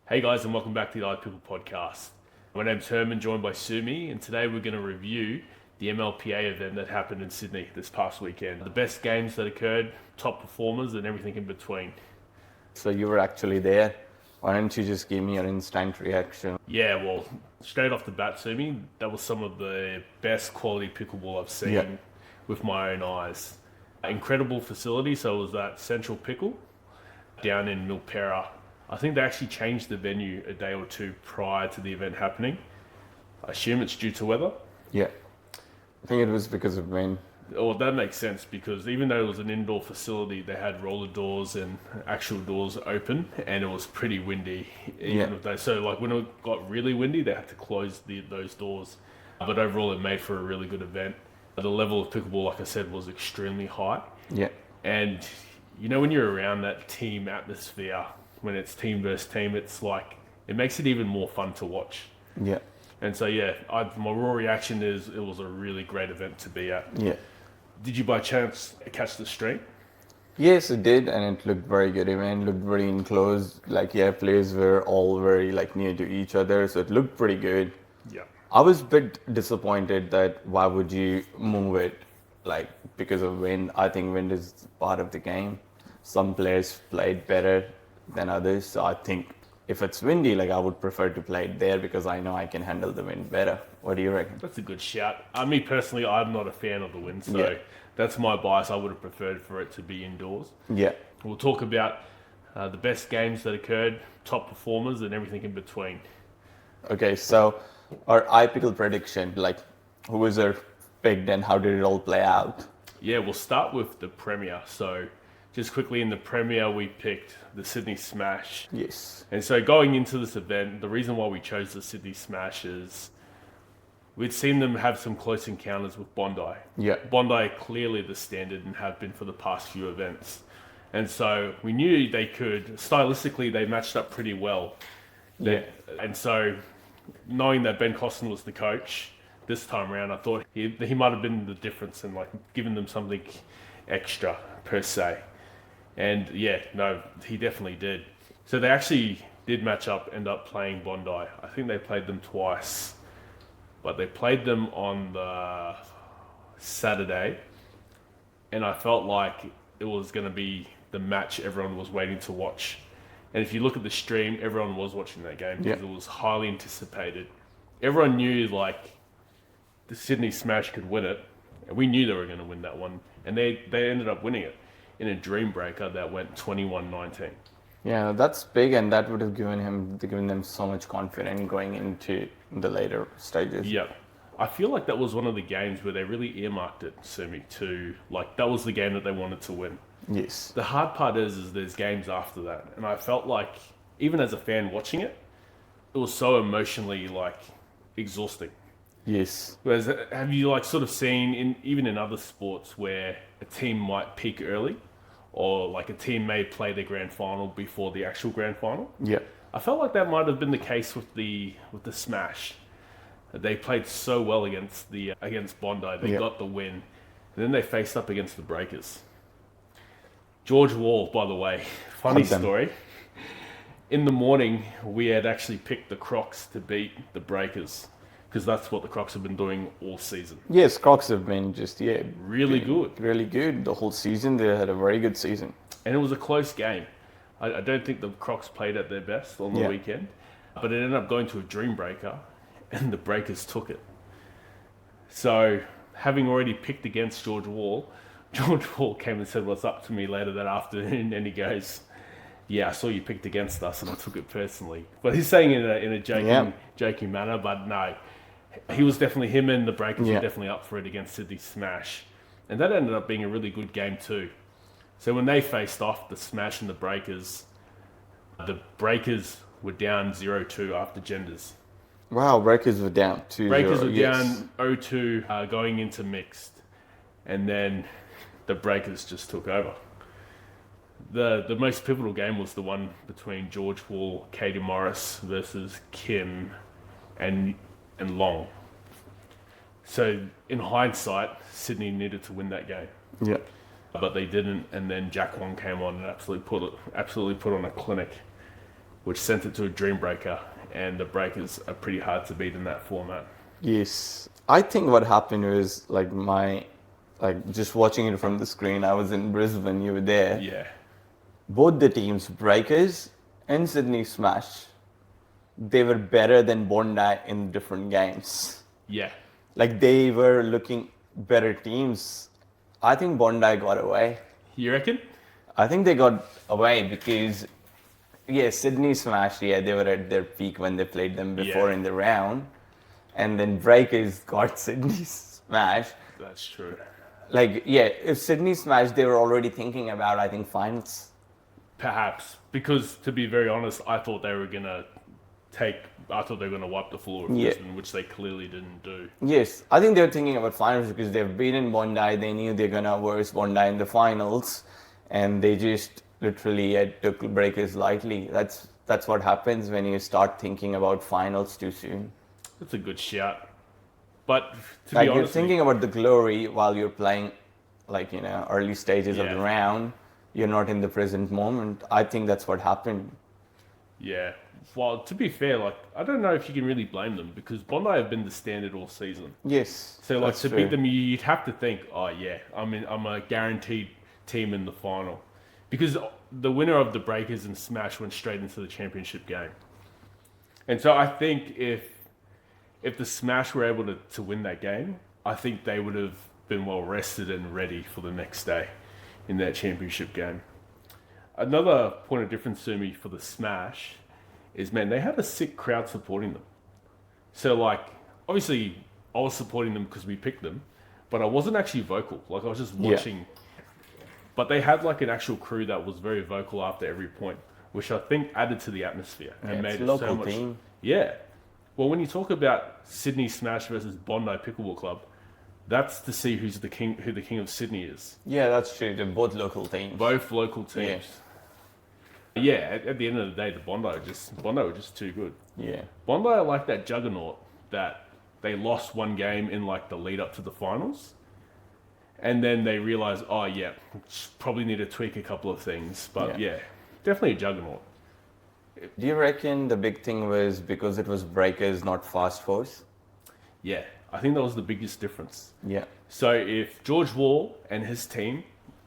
Hey guys, and welcome back to the iPickle podcast. My name's Herman, joined by Sumi, and today we're going to review the MLPA event that happened in Sydney this past weekend. The best games that occurred, top performers, and everything in between. So you were actually there. Why don't you just give me your instant reaction? Yeah, well, straight off the bat, Sumi, that was some of the best quality pickleball I've seen Yeah. with my own eyes. Incredible facility, so it was that Central Pickle down in Milpera. I think they actually changed the venue a day or two prior to the event happening. I assume it's due to weather. Yeah. I think it was because of rain. Well, that makes sense because even though it was an indoor facility, they had roller doors and actual doors open, and it was pretty windy. Yeah. So like when it got really windy, they had to close those doors. But overall, it made for a really good event. The level of pickleball, like I said, was extremely high. Yeah. And you know, when you're around that team atmosphere, when it's team versus team, it's like it makes it even more fun to watch. Yeah. And so yeah, my raw reaction is it was a really great event to be at. Yeah. Did you by chance catch the stream? Yes, it did, and it looked very good. Even looked very enclosed. Players were all very near to each other, so it looked pretty good. Yeah. I was a bit disappointed that why would you move it, because of wind. I think wind is part of the game. Some players played better than others, so I think if it's windy, I would prefer to play it there because I know I can handle the wind better. What do you reckon? That's a good shout. Me personally, I'm not a fan of the wind, so Yeah. that's my bias. I would have preferred for it to be indoors. Yeah. We'll talk about the best games that occurred, top performers, and everything in between. Okay, so our iPickle prediction, who was our picked and how did it all play out? Yeah, we'll start with the Premier. So just quickly in the Premier, we picked the Sydney Smash. Yes. And so going into this event, the reason why we chose the Sydney Smash is we'd seen them have some close encounters with Bondi. Yeah. Bondi are clearly the standard and have been for the past few events. And so we knew they could, stylistically, they matched up pretty well. Yeah. And so knowing that Ben Costin was the coach this time around, I thought he might have been the difference and given them something extra per se. And yeah, no, he definitely did. So they actually did match up, end up playing Bondi. I think they played them twice, but they played them on the Saturday, and I felt like it was going to be the match everyone was waiting to watch. And if you look at the stream, everyone was watching that game because it was highly anticipated. Everyone knew the Sydney Smash could win it, and we knew they were going to win that one, and they ended up winning it in a dream breaker that went 21-19. Yeah, that's big, and that would have given them so much confidence going into the later stages. Yeah. I feel like that was one of the games where they really earmarked it, Sumi, to, that was the game that they wanted to win. Yes. The hard part is there's games after that, and I felt like, even as a fan watching it, it was so emotionally, exhausting. Yes. Whereas, have you sort of seen even in other sports where a team might peak early, or a team may play their grand final before the actual grand final? Yeah. I felt like that might have been the case with the Smash. They played so well against Bondi. They got the win, and then they faced up against the Breakers. George Wall, by the way, funny story. In the morning, we had actually picked the Crocs to beat the Breakers, because that's what the Crocs have been doing all season. Yes, Crocs have been Really good. Really good. The whole season, they had a very good season. And it was a close game. I don't think the Crocs played at their best on the weekend, but it ended up going to a dream breaker, and the Breakers took it. So, having already picked against George Wall came and said what's up to me later that afternoon, and he goes, "Yeah, I saw you picked against us, and I took it personally." But he's saying it in a joking manner, but no. He was definitely, him and the Breakers were definitely up for it against Sydney Smash. And that ended up being a really good game too. So when they faced off, the Smash and the Breakers were down 0-2 after genders. Wow, Breakers were down 2-0. Breakers were down 0-2 going into mixed. And then the Breakers just took over. The most pivotal game was the one between George Wall, Katie Morris versus Kim and Long. So in hindsight, Sydney needed to win that game. Yeah. But they didn't, and then Jack Long came on and absolutely put on a clinic. which sent it to a dream breaker, and the breakers are pretty hard to beat in that format. Yes. I think what happened was just watching it from the screen, I was in Brisbane, you were there. Yeah, Both the teams, Breakers and Sydney Smash, they were better than Bondi in different games. yeah, Like they were looking better teams. I think Bondi got away. you reckon? I think they got away because, yeah, Sydney Smash, yeah, they were at their peak when they played them before Yeah. in the round. And then Breakers got Sydney Smash. That's true. Like, yeah, if Sydney Smash, they were already thinking about, I think, finals. Perhaps, because to be very honest, I thought they were gonna wipe the floor with Yeah. Brisbane, which they clearly didn't do. Yes, I think they're thinking about finals because they've beaten Bondi. They knew they're gonna verse Bondi in the finals, and they just literally took Breakers lightly. That's what happens when you start thinking about finals too soon. That's a good shout. But to Like be you're honest, thinking about the glory while you're playing, early stages of the Yeah. round. You're not in the present moment. I think that's what happened. yeah. Well, to be fair, I don't know if you can really blame them because Bondi have been the standard all season. Yes. So that's to true. beat them, you'd have to think, oh yeah, I'm a guaranteed team in the final, because the winner of the Breakers and Smash went straight into the championship game. And so I think if the Smash were able to win that game, I think they would have been well rested and ready for the next day in that championship game. Another point of difference to me for the Smash is, man, they had a sick crowd supporting them. So obviously I was supporting them because we picked them, but I wasn't actually vocal. I was just watching. But they had an actual crew that was very vocal after every point, which I think added to the atmosphere and made it's it local so much. team. Yeah. Well, when you talk about Sydney Smash versus Bondi Pickleball Club, that's to see who the king of Sydney is. Yeah, that's true. They're both local teams. Both local teams. Yeah, at the end of the day, the Bondi were just too good. Yeah. Bondi are like that juggernaut that they lost one game in the lead up to the finals, and then they realize, oh yeah, probably need to tweak a couple of things. But yeah, definitely a juggernaut. Do you reckon the big thing was because it was Breakers, not Fast Force? Yeah, I think that was the biggest difference. Yeah. So if George Wall and his team,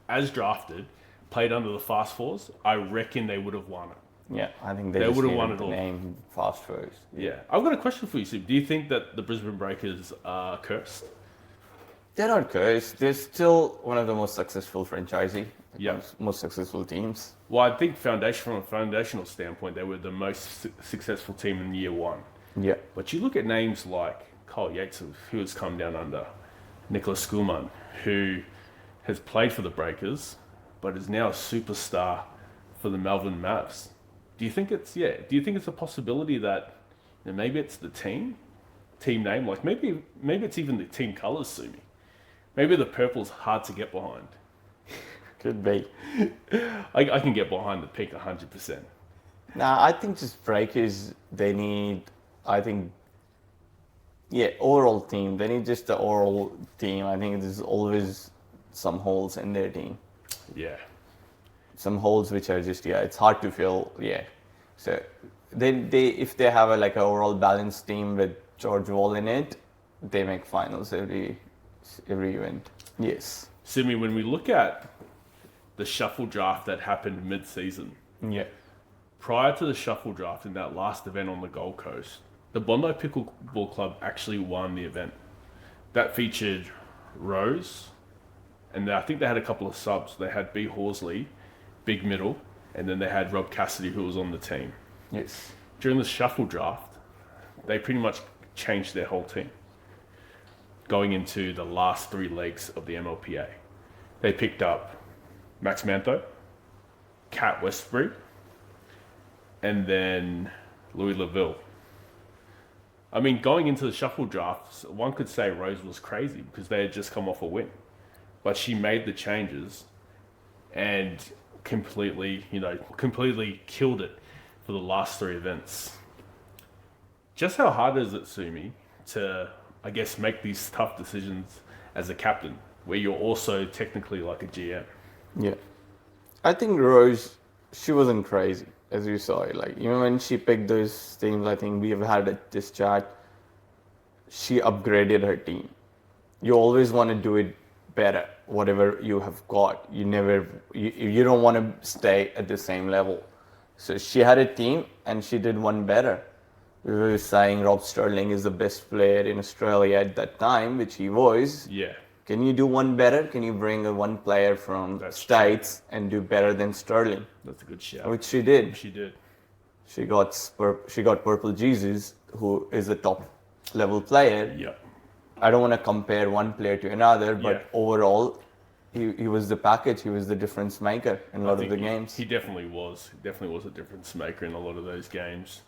as drafted, played under the Fast Fours, I reckon they would have won it. Yeah, I think they They just would've needed won it the all. name Fast Force. Yeah. I've got a question for you, Sib. Do you think that the Brisbane Breakers are cursed? They're not cursed. They're still one of the most successful franchisee. Yeah. Most successful teams. Well, I think from a foundational standpoint, they were the most successful team in year one. Yeah. But you look at names like Kyle Yates, who has come down under, Nicholas Schoolman, who has played for the Breakers, but is now a superstar for the Melbourne Mavs. Do you think it's a possibility that maybe it's the team name? Maybe it's even the team colours, Sumi. Maybe the purple's hard to get behind. Could be. I can get behind the pick 100%. Nah, I think just Breakers, they need, overall team. They need just the overall team. I think there's always some holes in their team. Yeah. Some holes which are just, it's hard to fill. Yeah. So they if they have a overall balanced team with George Wall in it, they make finals every event. Yes. Simi, when we look at the shuffle draft that happened mid-season, Yeah. prior to the shuffle draft in that last event on the Gold Coast, the Bondi Pickleball Club actually won the event. That featured Rose, and I think they had a couple of subs. They had B. Horsley, Big Middle, and then they had Rob Cassidy, who was on the team. Yes. During the shuffle draft, they pretty much changed their whole team going into the last 3 legs of the MLPA. They picked up Max Mantho, Kat Westbury, and then Louis Laville. I mean, going into the shuffle drafts, one could say Rose was crazy because they had just come off a win. But she made the changes and completely killed it for the last 3 events. Just how hard is it, Sumi, to, I guess, make these tough decisions as a captain, where you're also technically like a GM? Yeah. I think Rose, she wasn't crazy. as you saw it. Like even when she picked those teams, I think we have had this chat. She upgraded her team. You always want to do it better, whatever you have got. You don't want to stay at the same level. So she had a team and she did one better. We were saying Rob Sterling is the best player in Australia at that time, which he was. Yeah. Can you do one better? Can you bring one player from That's States and do better than Sterling? That's a good shout. Which she did. She did. She got Purple Jesus, who is a top level player. Yeah. I don't want to compare one player to another, but Yeah. overall, he was the package. He was the difference maker in a lot of the games. He definitely was. He definitely was a difference maker in a lot of those games.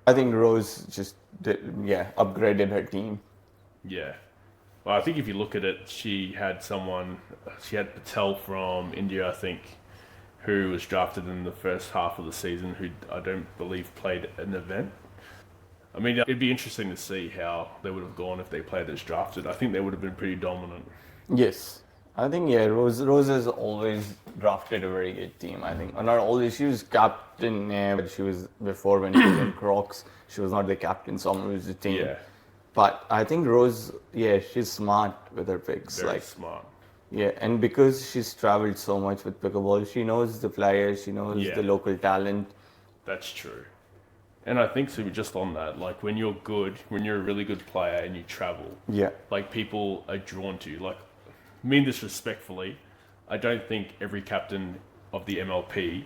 I think Rose just upgraded her team. Yeah. Well, I think if you look at it, she had Patel from India, I think, who was drafted in the first half of the season, who I don't believe played an event. I mean, it'd be interesting to see how they would have gone if they played as drafted. I think they would have been pretty dominant. Yes. I think, Rose has always drafted a very good team. I think, not always, she was captain, but she was, before when she was in Crocs, she was not the captain, someone was the team. Yeah. But I think Rose, she's smart with her picks. Very smart. Yeah, and because she's traveled so much with pickleball, she knows the players, she knows the local talent. That's true. And I think, so just on that, like when you're a really good player and you travel, like people are drawn to you. Like, I mean this respectfully, I don't think every captain of the MLPA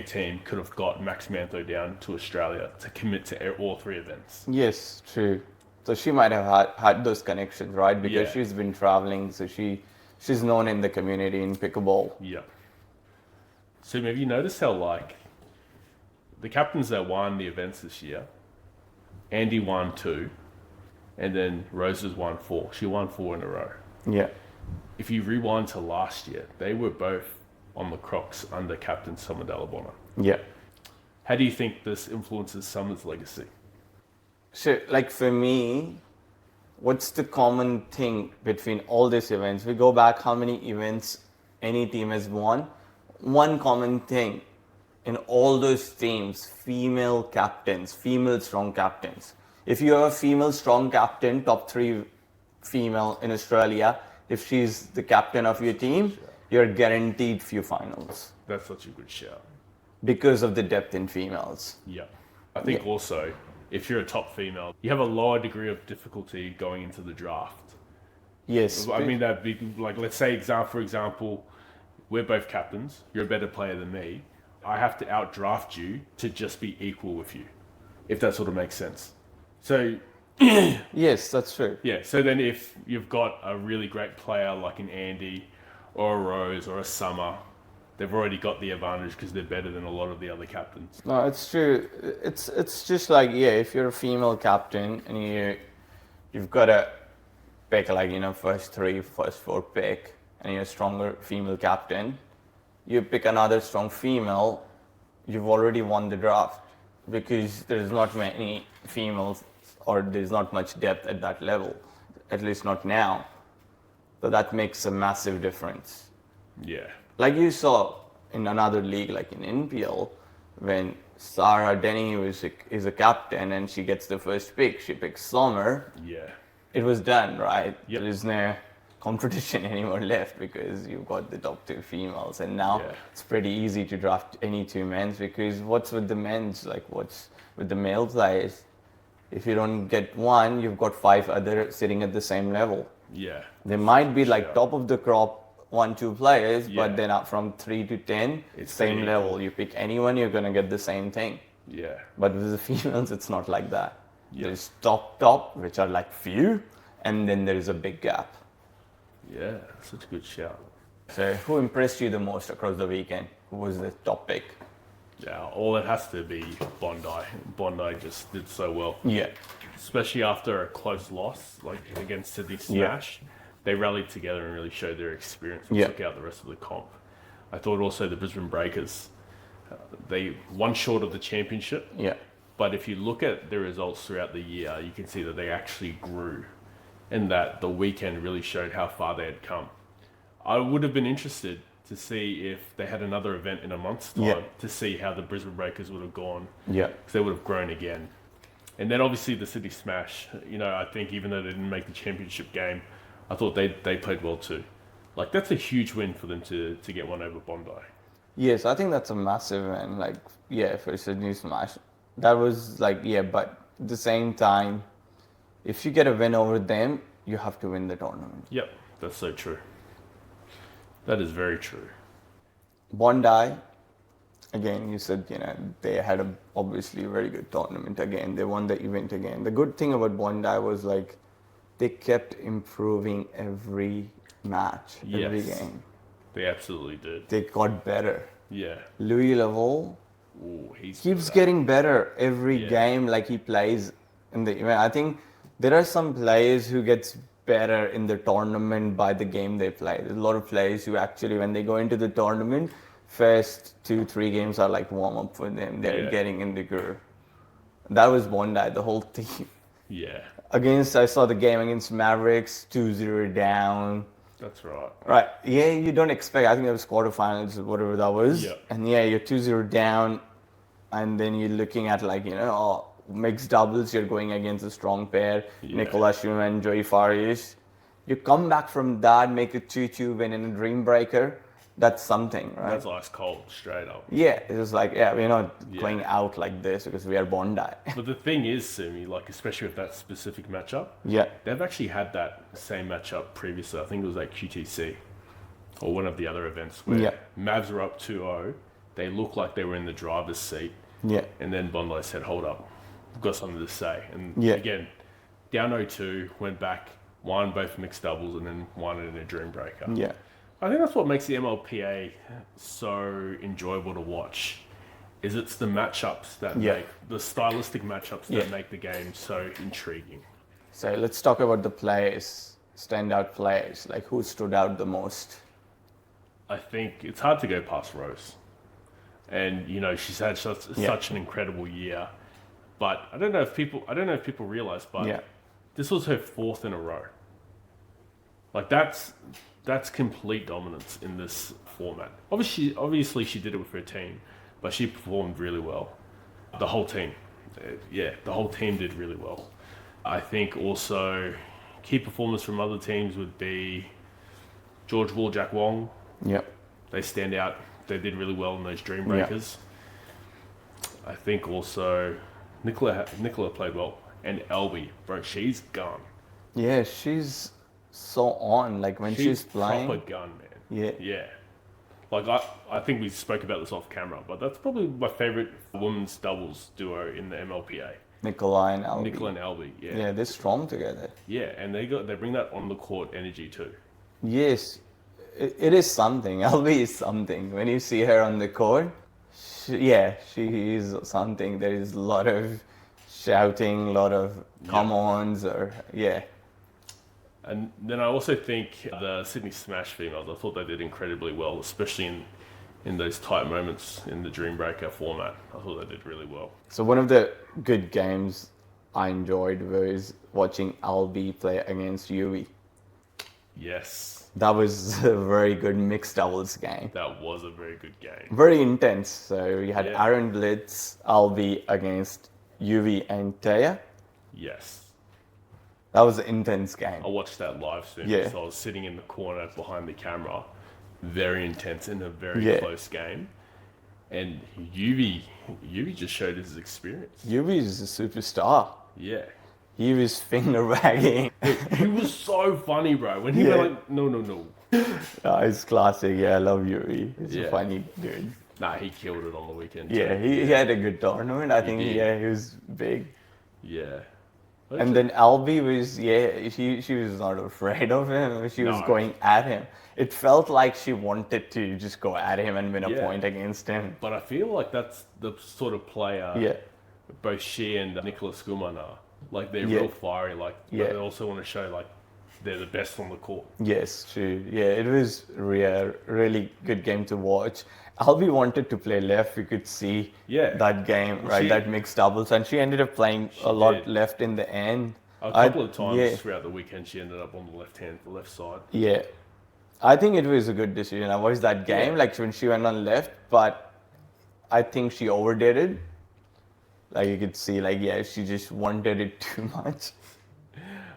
team could have got Max Mantho down to Australia to commit to all three events. Yes, true. So she might have had those connections, right? Because she's been traveling, so she's known in the community in pickleball. Yeah. So have you noticed how, like, the captains that won the events this year, Andy won 2, and then Rose has won 4. She won 4 in a row. Yeah. If you rewind to last year, they were both on the Crocs under captain Summer Dalabona. Yeah. How do you think this influences Summer's legacy? So, like for me, what's the common thing between all these events? We go back how many events any team has won. One common thing in all those teams, female captains, female strong captains. If you have a female strong captain, top 3 female in Australia, if she's the captain of your team, you're guaranteed few finals. That's such a good shout. Because of the depth in females. Yeah. I think also, if you're a top female, you have a lower degree of difficulty going into the draft. Yes. I mean, that'd be like, let's say, for example, we're both captains. You're a better player than me. I have to outdraft you to just be equal with you, if that sort of makes sense. So, yes, that's true. Yeah. So then, if you've got a really great player like an Andy, or a Rose, or a Summer, they've already got the advantage because they're better than a lot of the other captains. No, it's true. It's just like, if you're a female captain and you've got to pick first 3, first 4 pick, and you're a stronger female captain, you pick another strong female, you've already won the draft because there's not many females or there's not much depth at that level, at least not now. So that makes a massive difference. Yeah. Like you saw in another league, like in NPL, when Sarah Denny is a captain and she gets the first pick, she picks Sommer. Yeah. It was done, right? Yep. There is no competition anymore left because you've got the top 2 females, and now it's pretty easy to draft any 2 men's because what's with the men's, like what's with the male players? If you don't get one, you've got 5 other sitting at the same level. Yeah. They might be like top of the crop 1-2 players, but then up from 3 to 10, it's same level. You pick anyone, you're gonna get the same thing. Yeah. But with the females, it's not like that. There's top, which are like few, and then there is a big gap. Yeah, such a good shout. So, who impressed you the most across the weekend? Who was the top pick? Yeah, all it has to be Bondi. Bondi just did so well. Yeah. Especially after a close loss, like against Sydney Smash. They rallied together and really showed their experience and took out the rest of the comp. I thought also the Brisbane Breakers, they won short of the championship. Yeah. But if you look at the results throughout the year, you can see that they actually grew and that the weekend really showed how far they had come. I would have been interested to see if they had another event in a month's time Yeah. to see how the Brisbane Breakers would have gone. Yeah. Because they would have grown again. And then obviously the Sydney Smash, I think even though they didn't make the championship game, I thought they played well too. Like, that's a huge win for them to get one over Bondi. Yes, I think that's a massive win. Like, yeah, for Sydney Smash. That was like, yeah, but at the same time, if you get a win over them, you have to win the tournament. Yep, that's so true. That is very true. Bondi, again, you said, they had obviously a very good tournament again. They won the event again. The good thing about Bondi was like they kept improving every match, every Yes. game. They absolutely did. They got better. Yeah. Louis Lavaux Ooh, he's keeps good. getting better every Yeah. game like he plays in the event. I think there are some players who gets better in the tournament by the game they play. There's a lot of players who actually, when they go into the tournament, first 2-3 games are like warm up for them. They're Yeah. getting in the groove. That was Bondi, the whole team. Yeah, I saw the game against Mavericks, 2-0 down. that's right. Right. Yeah, you don't expect. I think that was quarterfinals or whatever that was. Yeah. And yeah, you're 2-0 down, and then you're looking at like mixed doubles. You're going against a strong pair, Yeah. Nicola Schumann, Joey Farias. You come back from that, make a 2-2 win in a dream breaker. That's something, right? That's ice cold, straight up. Yeah, it was like, we're not Yeah. going out like this because we are Bondi. But the thing is, Sumi, like, especially with that specific matchup, Yeah. they've actually had that same matchup previously. I think it was like QTC or one of the other events where Yeah. Mavs were up 2-0. They looked like they were in the driver's seat. Yeah. And then Bondi said, hold up, we've got something to say. And Yeah. again, down 0-2, went back, won both mixed doubles, and then won it in a dream breaker. Yeah. I think that's what makes the MLPA so enjoyable to watch. Is it's the matchups that Yeah. make the stylistic matchups Yeah. that make the game so intriguing. So let's talk about the players, standout players. Like who stood out the most? I think it's hard to go past Rose, and she's had such an incredible year. But I don't know if people realize, but Yeah. this was her 4th in a row. Like that's complete dominance in this format. Obviously she did it with her team, but she performed really well. The whole team, the whole team did really well. I think also key performers from other teams would be George Wall, Jack Wong. Yep. They stand out. They did really well in those dream Yeah. breakers. I think also Nicola played well, and Elby, bro, she's gone. Yeah, she's so on. Like when she's playing. proper gun, man. Yeah. Yeah. Like I think we spoke about this off camera, but that's probably my favorite women's doubles duo in the MLPA. Nicola and Albie. Nicola and Elby, yeah. Yeah, they're strong together. Yeah, and they bring that on the court energy too. Yes, it is something. Albie is something. When you see her on the court, she is something. There is a lot of shouting, a lot of come-ons, And then I also think the Sydney Smash females, I thought they did incredibly well, especially in those tight moments in the Dream Breaker format. I thought they did really well. So one of the good games I enjoyed was watching Albie play against Yui. Yes, That was a very good mixed doubles game. that was a very good game. Very intense. So you had Yeah. Aaron Blitz, Albie against Yui and Taya. Yes. That was an intense game. I watched that live stream. Yeah. So I was sitting in the corner behind the camera. Very intense in a very Yeah. close game. And Yuvi just showed his experience. Yui is a superstar. Yeah. He was finger wagging. He was so funny, bro. When he Yeah. went like, no. It's classic. Yeah, I love Yui. He's a Yeah. funny dude. Nah, he killed it on the weekend. Yeah, too. he had a good tournament. I think, did. he was big. Yeah. And then Albie was, she was not afraid of him. She was No. going at him. It felt like she wanted to just go at him and win a Yeah. point against him. But I feel like that's the sort of player Yeah. both she and Nicholas Guman are. Like, they're Yeah. real fiery. Like, Yeah. they also want to show, like, they're the best on the court. Yes, true. Yeah, it was really good game to watch. Albie wanted to play left. We could see Yeah. that game, right? She- That mixed doubles. And she ended up playing a lot did. left in the end. A couple of times Yeah. throughout the weekend, she ended up on the left side. Yeah. I think it was a good decision. I watched that game, Yeah. like when she went on left, but I think she overdid it. Like you could see, like she just wanted it too much.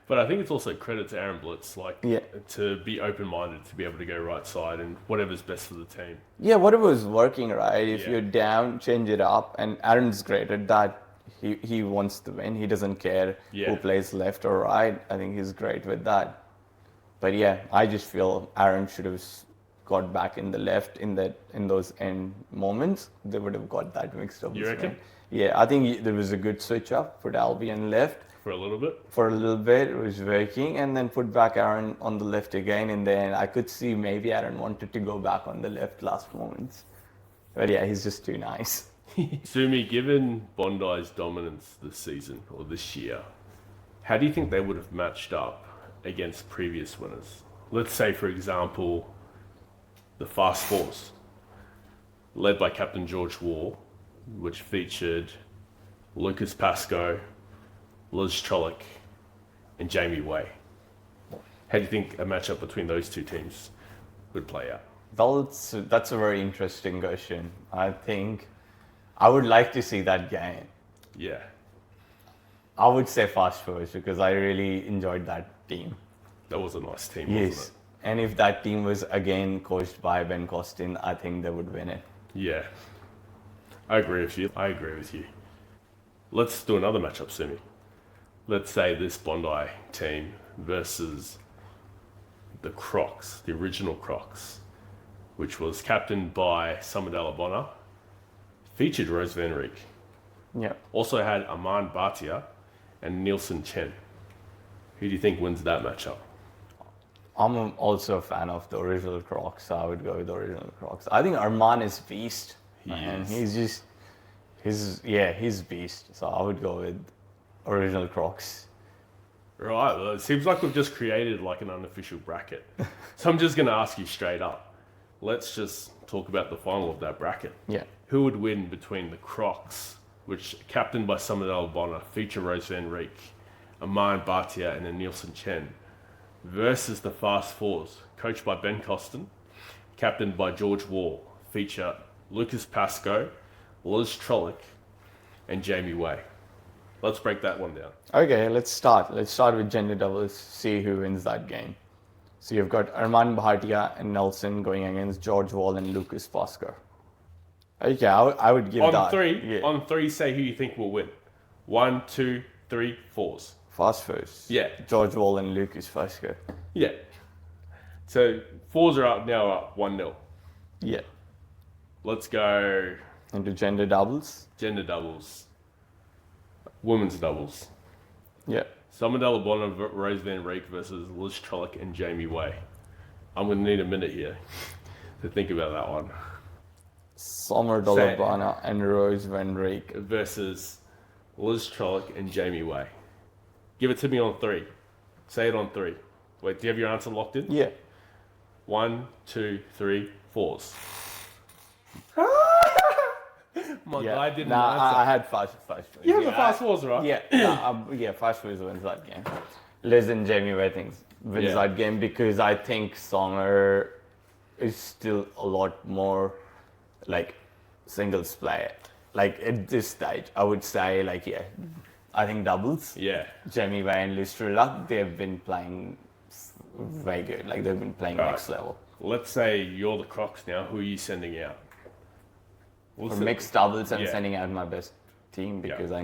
But I think it's also credit to Aaron Blitz, like Yeah. to be open-minded, to be able to go right side and whatever's best for the team. Yeah, whatever was working, right? If Yeah. you're down, change it up. And Aaron's great at that. He wants to win. He doesn't care Yeah. who plays left or right. I think he's great with that. But yeah, I just feel Aaron should have got back in the left in those end moments. They would have got that mixed up. You reckon? Yeah, I think there was a good switch up. Put Albion left For a little bit. for a little bit. It was working, and then put back Aaron on the left again. And then I could see maybe Aaron wanted to go back on the left last moments. But yeah, he's just too nice. Sumi, given Bondi's dominance this season or this year, how do you think they would have matched up against previous winners? Let's say, for example, the Fast Fours, led by Captain George Wall, which featured Lucas Pascoe, Liz Trollock, and Jamie Way. How do you think a matchup between those two teams would play out? Well, that's a very interesting question. I think I would like to see that game. Yeah. I would say Fast Forwards because I really enjoyed that team. That was a nice team, Yes. wasn't And if that team was again coached by Ben Costin, I think they would win it. it? Yeah. I agree with you. Let's do another matchup, Sumi. Let's say this Bondi team versus the Crocs, the original Crocs, which was captained by Samadala Bonner, featured Rose Van Reek, Yeah. also had Aman Bhatia and Nielsen Chen. Who do you think wins that matchup? I'm also a fan of the original Crocs, so I would go with the original Crocs. I think Arman is beast. He and is. he's beast. So I would go with original Crocs. Right, well, it seems like we've just created like an unofficial bracket. So I'm just going to ask you straight up. Let's just talk about the final of that bracket. Yeah. Who would win between the Crocs, which captained by Samadal Bonner, feature Rose Van Reek, Aman Bhatia and then Nielsen Chen, versus the Fast Fours, coached by Ben Costin, captained by George Wall, feature Lucas Pascoe, Liz Trollock, and Jamie Way. Let's break that one down. Okay, let's start. Let's start with gender doubles, see who wins that game. So you've got Arman Bhatia and Nelson going against George Wall and Lucas Pascoe. Okay, I would give that. On three, say who you think will win. 1, 2, 3, 4s. Fast first. Yeah. George Wall and Lucas Pascoe. Yeah. So 4s are now up 1-0. Yeah. Let's go Into gender doubles. gender doubles. Women's doubles. Yeah. Samadella Bonner, Rose Van Reek versus Liz Trollock and Jamie Way. I'm going to need a minute here to think about that one. Summer Say it. Dolabana and Rose Van Reek. Versus Liz Trollock and Jamie Way. Give it to me on 3. Say it on 3. Wait, do you have your answer locked in? Yeah. 1, 2, 3, 4s. My guy didn't answer. I had fast. You have the Fast Fours, right? Yeah, Fast Fours wins that game. Liz and Jamie Way wins Yeah. that game because I think Summer is still a lot more like singles play. Like at this stage, I would say I think doubles. Yeah. Jamie Way and Liz Trulak, they've been playing very good. Like they've been playing Right. next level. Let's say you're the Crocs now. Who are you sending out? For mixed doubles, I'm Yeah. sending out my best team Yeah. because I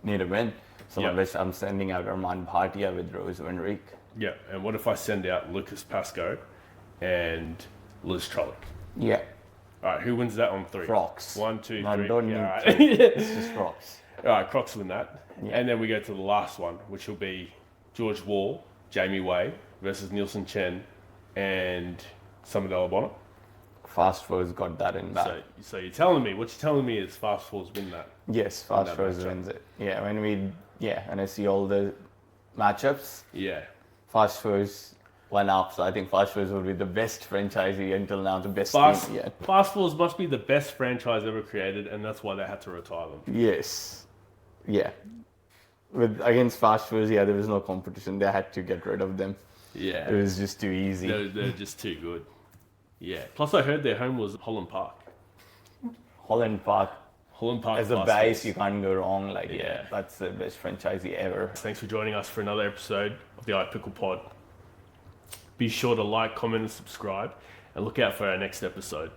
need a win. So Yeah. my best, I'm sending out Arman Bhatia with Rose Van Reek. Yeah. And what if I send out Lucas Pascoe and Liz Trollock? Yeah, All right. Who wins that on 3? Crocs. 1, 2, 3. No, don't Yeah, need all right. it's just Crocs. All right. Crocs win that. Yeah. And then we go to the last one, which will be George Wall, Jamie Way versus Nielsen Chen and Samadella Bonner. Fast Fours got that in back. So you're telling me, what you're telling me is Fast Fours win that. Yes, Fast that Fours matchup. wins it. Yeah, when I see all the matchups, Yeah. Fast Fours went up. So I think Fast Fours would be the best franchisee until now, the best Fast team yet. Fours must be the best franchise ever created, and that's why they had to retire them. Yes. Yeah. Against Fast Fours, there was no competition. They had to get rid of them. Yeah. It was just too easy. They're just too good. Yeah. Plus, I heard their home was Holland Park. Holland Park, Holland Park. as a Basketball. base, you can't go wrong. Like, Yeah. yeah, that's the best franchisee ever. Thanks for joining us for another episode of the iPickle Pod. Be sure to like, comment, and subscribe, and look out for our next episode.